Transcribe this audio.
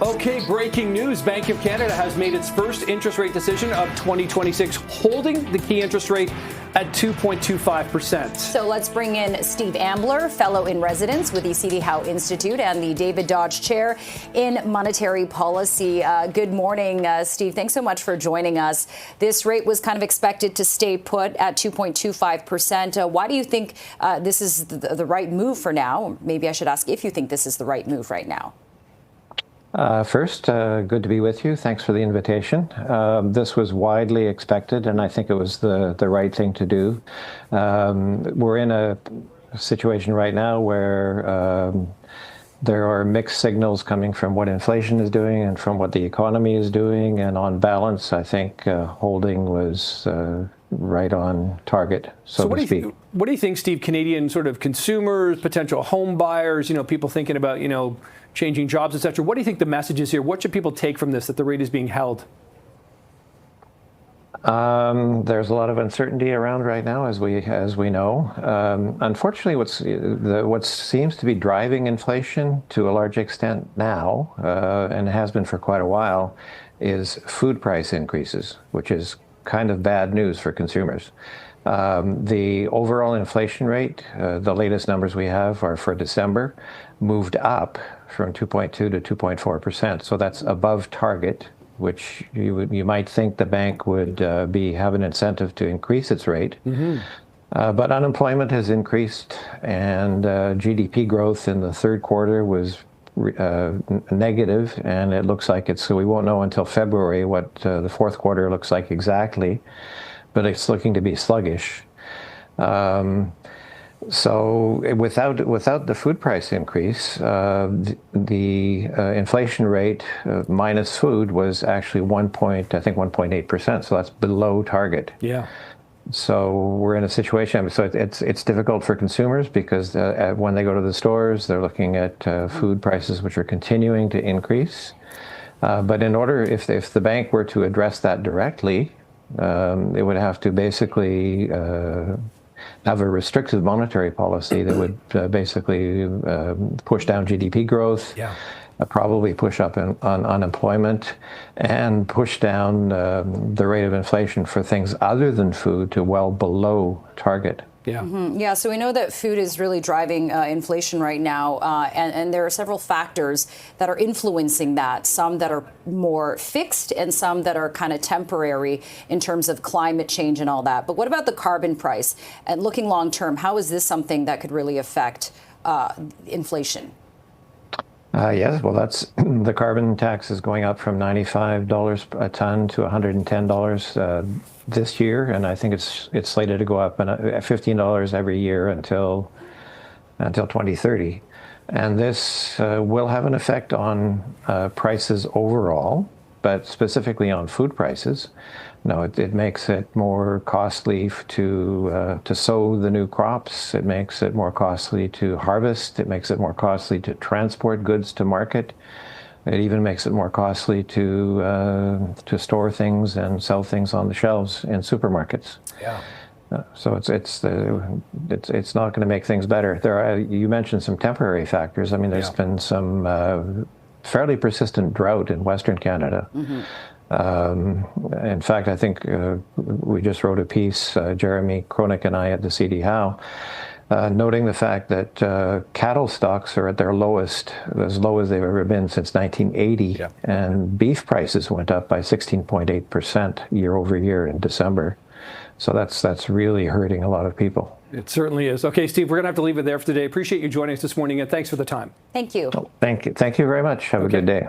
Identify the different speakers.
Speaker 1: Okay, breaking news. Bank of Canada has made its first interest rate decision of 2026, holding the key interest rate at 2.25%.
Speaker 2: So let's bring in Steve Ambler, fellow in residence with the C.D. Howe Institute and the David Dodge Chair in Monetary Policy. Good morning, Steve. Thanks so much for joining us. This rate was kind of expected to stay put at 2.25%. Why do you think this is the right move for now? Maybe I should ask if you think this is the right move right now.
Speaker 3: First, good to be with you. Thanks for the invitation. This was widely expected, and I think it was the right thing to do. We're in a situation right now where there are mixed signals coming from what inflation is doing and from what the economy is doing. And on balance, I think holding was right on target, so to speak.
Speaker 1: What do you think, Steve, Canadian sort of consumers, potential home buyers, people thinking about, changing jobs, et cetera. What do you think the message is here? What should people take from this, that the rate is being held?
Speaker 3: There's a lot of uncertainty around right now, as we know. Unfortunately, what seems to be driving inflation to a large extent now, and has been for quite a while, is food price increases, which is kind of bad news for consumers. The overall inflation rate, the latest numbers we have are for December, moved up from 2.2 to 2.4%. So that's above target, which you might think the bank would have an incentive to increase its rate. Mm-hmm. But unemployment has increased, and GDP growth in the third quarter was negative, and it looks like so we won't know until February what the fourth quarter looks like exactly, but it's looking to be sluggish. So without the food price increase, the inflation rate minus food was actually 1.8%. So that's below target.
Speaker 1: Yeah.
Speaker 3: So we're in a situation. So it's difficult for consumers because when they go to the stores, they're looking at food prices which are continuing to increase. But if the bank were to address that directly, it would have to basically have a restrictive monetary policy that would basically push down GDP growth, probably push up on unemployment, and push down the rate of inflation for things other than food to well below target.
Speaker 1: Yeah.
Speaker 2: Mm-hmm. Yeah. So we know that food is really driving inflation right now. And there are several factors that are influencing that, some that are more fixed and some that are kind of temporary in terms of climate change and all that. But what about the carbon price? And looking long term, how is this something that could really affect inflation?
Speaker 3: Yes, well, that's the carbon tax is going up from $95 a ton to $110 this year, and I think it's slated to go up $15 every year until 2030. And this will have an effect on prices overall, but specifically on food prices. No, it makes it more costly to sow the new crops. It makes it more costly to harvest. It makes it more costly to transport goods to market. It even makes it more costly to store things and sell things on the shelves in supermarkets.
Speaker 1: Yeah.
Speaker 3: So it's not going to make things better. You mentioned some temporary factors. I mean, there's been some fairly persistent drought in Western Canada. Mm-hmm. In fact, I think we just wrote a piece, Jeremy Cronick and I at the C.D. Howe, noting the fact that cattle stocks are at their lowest, as low as they've ever been since 1980, and beef prices went up by 16.8% year over year in December. So that's really hurting a lot of people.
Speaker 1: It certainly is. Okay, Steve, we're going to have to leave it there for today. Appreciate you joining us this morning, and thanks for the time.
Speaker 2: Thank you.
Speaker 3: Thank you very much. Have a good day.